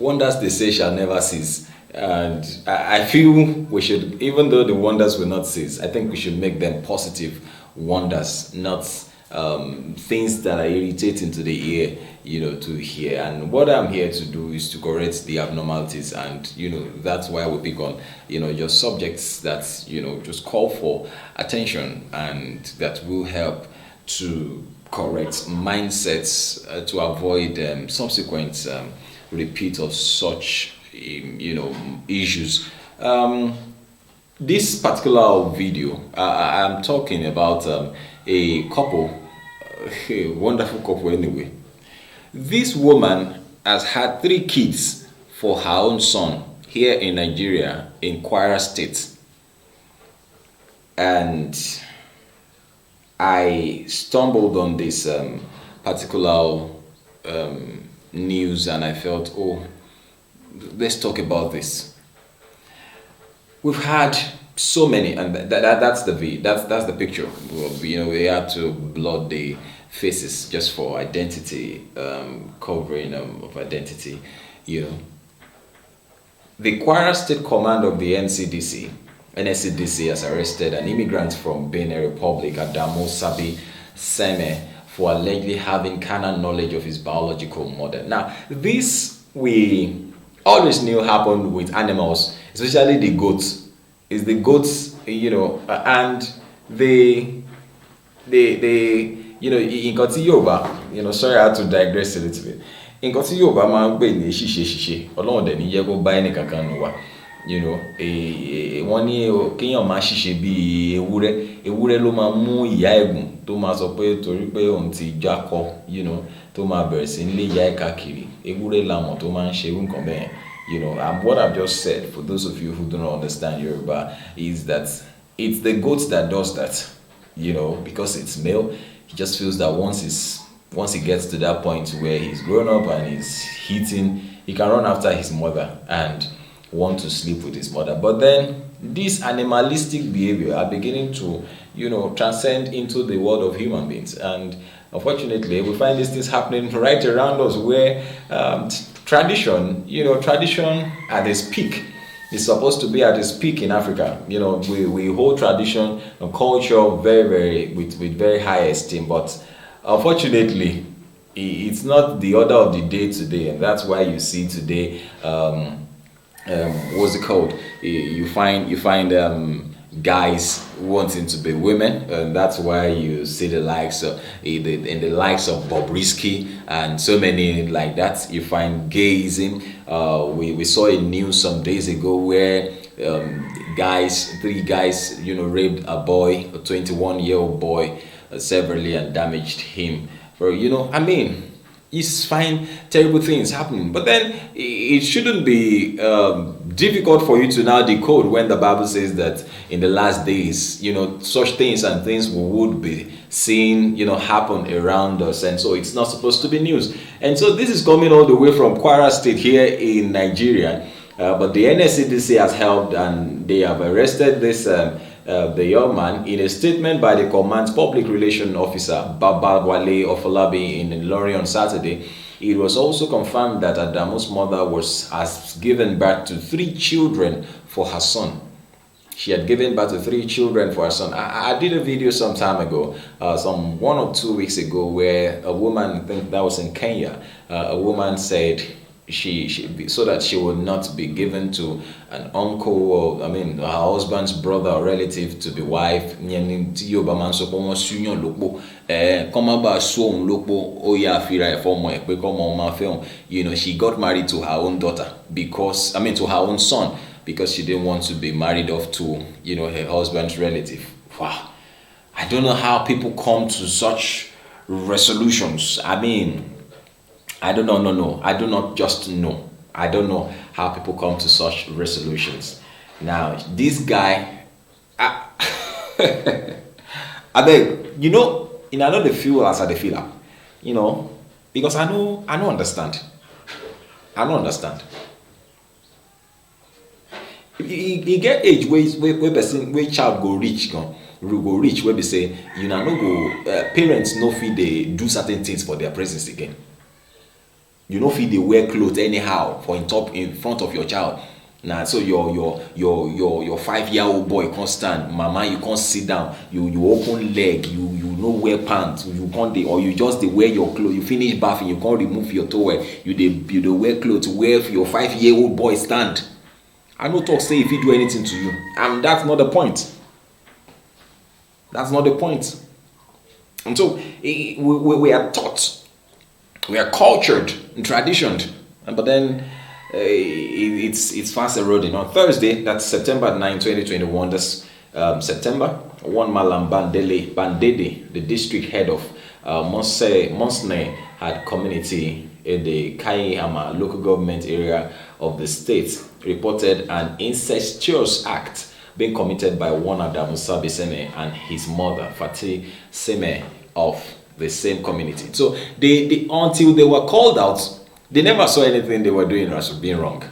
wonders they say shall never cease. And I feel we should, even though the wonders will not cease, I think we should make them positive wonders, not things that are irritating to the ear, to hear. And what I'm here to do is to correct the abnormalities, and that's why we pick on just subjects that just call for attention and that will help to correct mindsets to avoid subsequent repeat of such issues. This particular video, I'm talking about a couple, a wonderful couple anyway. This woman has had 3 kids for her own son here in Nigeria, in Kwara State. And I stumbled on this particular news, and I felt, oh, let's talk about this. We've had so many, and that's the picture. We had to blot the faces just for identity, covering of identity. The Kwara State Command of the NSCDC has arrested an immigrant from Benin Republic, Adamo Sabi Seme, for allegedly having carnal knowledge of his biological mother. Now, this we always knew happened with animals, especially the goats. It's the goats, and they in Koti Yoruba, sorry I had to digress a little bit. In Koti Yoruba, man, be ni ṣíṣe. Ọlọ́run dẹ̀ ní jẹ́ kó bá ẹnì kankan nù wá. Wọ́n ní kéèyàn máa ṣiṣẹ́ bí ewúrẹ́ ló máa mú ìyá ẹ̀gùn tó máa sọ pé torí pé òun ti jákọ, tó máa bẹ̀rẹ̀ sí ní lé ìyá ẹ̀ káàkiri. Ewúrẹ́ làmọ̀ tó máa ń ṣe irú nǹkan bẹ́ẹ̀. And what I've just said, for those of you who do not understand Yoruba, is that it's the goat that does that. Because it's male, he just feels that once he gets to that point where he's grown up and he's eating, he can run after his mother and want to sleep with his mother. But then this animalistic behavior are beginning to transcend into the world of human beings, and unfortunately we find these things happening right around us, where tradition at its peak is supposed to be at its peak in Africa. We hold tradition and culture very, very with very high esteem, but unfortunately it's not the order of the day today, and that's why you see today what's it called? You find guys wanting to be women, and that's why you see the likes of the likes of Bobrisky and so many like that. You find gayism. We saw a news some days ago where 3 guys raped a boy, a 21-year-old boy, severely, and damaged him. You find terrible things happening, but then it shouldn't be difficult for you to now decode when the Bible says that in the last days, such things and things would be seen, happen around us, and so it's not supposed to be news. And so this is coming all the way from Kwara State here in Nigeria, but the NSCDC has helped, and they have arrested this the young man. In a statement by the command's public relations officer, Baba Wale Ofalabi, in Ilorin on Saturday, it was also confirmed that Adamu's mother has given birth to 3 children for her son. She had given birth to 3 children for her son. I did a video some time ago, some 1 or 2 weeks ago, where a woman, I think that was in Kenya, a woman said she so that she would not be given to an uncle, or her husband's brother or relative, to be wife. She got married to her own daughter to her own son, because she didn't want to be married off to her husband's relative. Wow, I don't know how people come to such resolutions. I don't know. No. I do not just know. I don't know how people come to such resolutions. Now, this guy, I beg, I know the feel as I feel am, because I don't understand. I don't understand. You get age where child go reach, where they say, no go, parents no fit they do certain things for their presence again. You know, if they wear clothes anyhow for in front of your child. Now, so your 5-year-old boy can't stand, mama, you can't sit down, you open leg, you no wear pants, you can't or you just they wear your clothes, you finish bathing, you can't remove your towel, you dey wear clothes where your 5-year-old boy stand. I no talk say if he do anything to you, and that's not the point. That's not the point. And so we are taught, we are cultured and traditioned, but then it's fast eroding. On Thursday, that's September 9, 2021, this September, one Malam Bandede, the district head of Monsne had community in the Kaihama local government area of the state, reported an incestuous act being committed by one Adamu Sabi Seme and his mother, Fatih Seme, of the same community. So they until they were called out, they never saw anything they were doing as being wrong.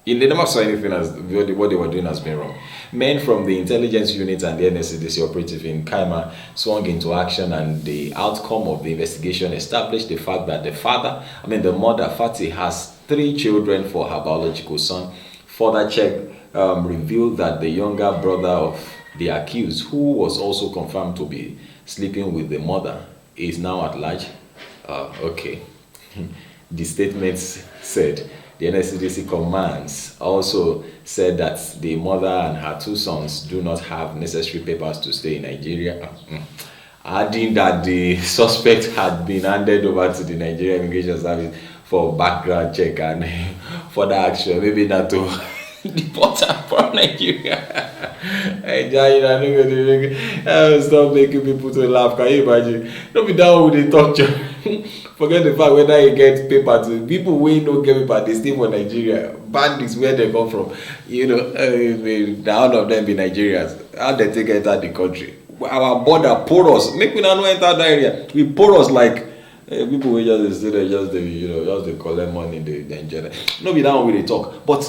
They never saw anything as what they were doing as being wrong. Men from the intelligence unit and the NSCDC operative in Kaima swung into action, and the outcome of the investigation established the fact that the mother, Fatih, has 3 children for her biological son. Further check revealed that the younger brother of the accused, who was also confirmed to be sleeping with the mother, is now at large. Okay. The statements said the NSCDC commands also said that the mother and her 2 sons do not have necessary papers to stay in Nigeria. Adding that the suspect had been handed over to the Nigerian Immigration Service for background check and further action, maybe not to deport her from Nigeria. Stop making people to laugh. Can you imagine? Don't be down with the torture. Forget the fact whether you get paper to people wey no get paper, they stay for Nigeria. Bandits where they come from, all of them be Nigerians. How they take enter the country? Our border porous. Make we not enter that area. We porous like people wey just stay there, just they collect money, they enjoy it. No be down with the talk. But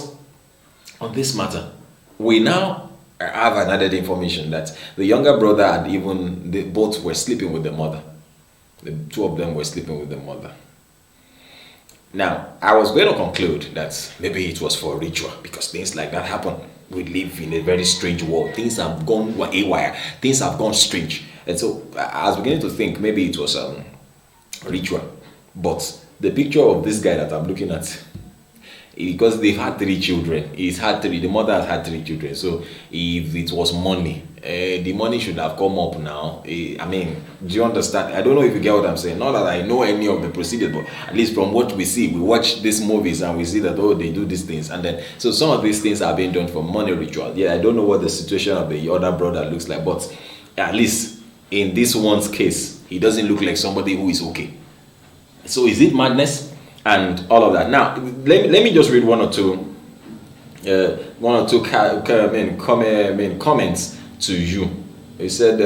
on this matter, we now have another information that the younger brother and they both were sleeping with the mother. The 2 of them were sleeping with the mother. Now, I was going to conclude that maybe it was for ritual, because things like that happen. We live in a very strange world. Things have gone haywire. Things have gone strange. And so I was beginning to think maybe it was ritual. But the picture of this guy that I'm looking at, because they've had 3 children, the mother has had 3 children. So if it was money, the money should have come up now. I mean, do you understand? I don't know if you get what I'm saying. Not that I know any of the procedures, but at least from what we see, we watch these movies and we see that, they do these things. And then, so some of these things are being done for money ritual. Yeah, I don't know what the situation of the other brother looks like, but at least in this one's case, he doesn't look like somebody who is okay. So is it madness? And all of that. Now, let me just read one or two comments to you. He said,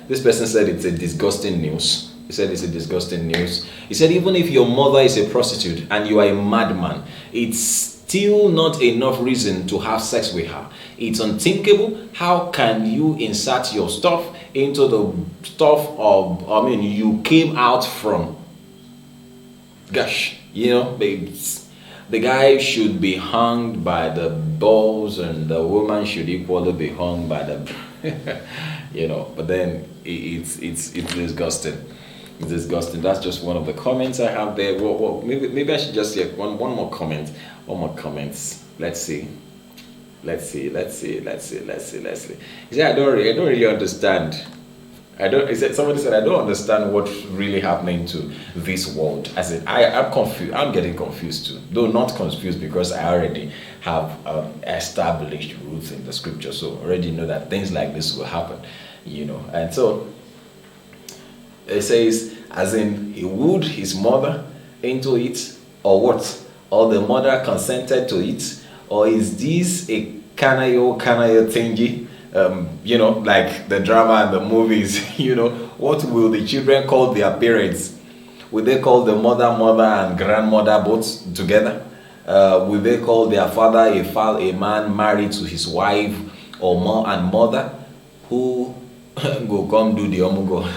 this person said it's a disgusting news. He said it's a disgusting news. He said, even if your mother is a prostitute and you are a madman, it's still not enough reason to have sex with her. It's unthinkable. How can you insert your stuff into the stuff you came out from? Gosh. The guy should be hung by the balls and the woman should equally be hung by the but then it's disgusting. It's disgusting. That's just one of the comments I have there. Well, maybe I should just get one more comment. Let's see. He said, I don't really understand. Somebody said, I don't understand what's really happening to this world. I said, I'm confused. I'm getting confused too. Though not confused because I already have established roots in the scripture. So already know that things like this will happen, And so it says, as in he wooed his mother into it, or what? Or the mother consented to it? Or is this a kanayo thingy? Like the drama and the movies, what will the children call their parents? Will they call the mother and grandmother both together? Will they call their father a man married to his wife, or mother who go come do the omugo?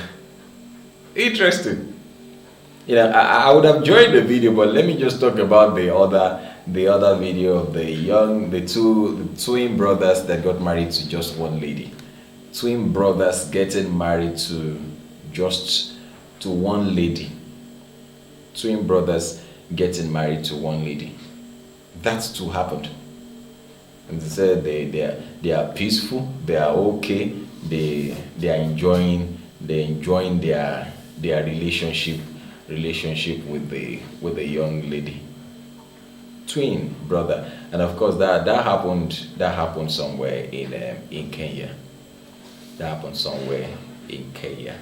Interesting. I would have joined the video, but let me just talk about the other video of the twin brothers that got married to just one lady. Twin brothers getting married just to one lady. Twin brothers getting married to one lady. That's too happened. And they said they are peaceful, they are okay, they are enjoying their relationship with the young lady. Twin brother. And of course that happened somewhere in Kenya. That happened somewhere in Kenya.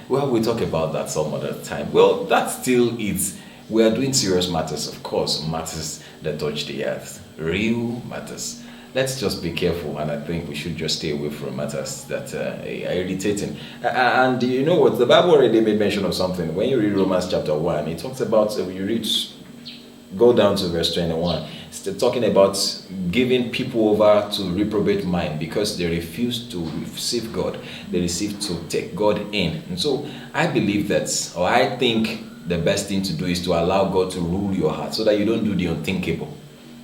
Well, we'll talk about that some other time. Well, that still is. We are doing serious matters, of course, matters that touch the earth, real matters. Let's just be careful, and I think we should just stay away from matters that are irritating. And you know what? The Bible already made mention of something. When you read Romans chapter 1, it talks about, you read, go down to verse 21. It's talking about giving people over to reprobate mind because they refuse to receive God. They refuse to take God in. And so I believe that, or I think the best thing to do is to allow God to rule your heart so that you don't do the unthinkable.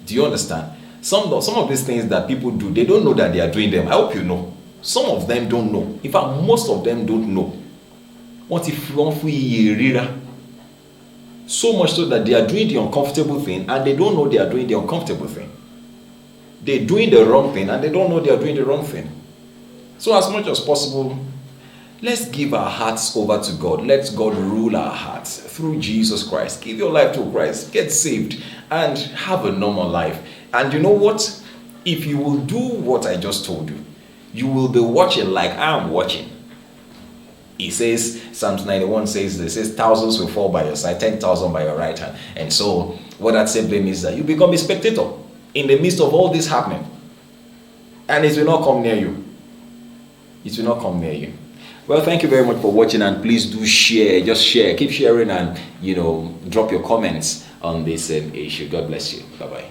Do you understand? Some of these things that people do, they don't know that they are doing them. I hope you know. Some of them don't know. In fact, most of them don't know. What if so much so that they are doing the uncomfortable thing and they don't know they are doing the uncomfortable thing. They're doing the wrong thing and they don't know they are doing the wrong thing. So as much as possible, let's give our hearts over to God. Let God rule our hearts through Jesus Christ. Give your life to Christ. Get saved and have a normal life. And you know what? If you will do what I just told you, you will be watching like I'm watching. He says, Psalms 91 says, thousands will fall by your side, 10,000 by your right hand. And so, what that simply means that you become a spectator in the midst of all this happening. And it will not come near you. It will not come near you. Well, thank you very much for watching, and please do share. Just share. Keep sharing and, drop your comments on this issue. God bless you. Bye-bye.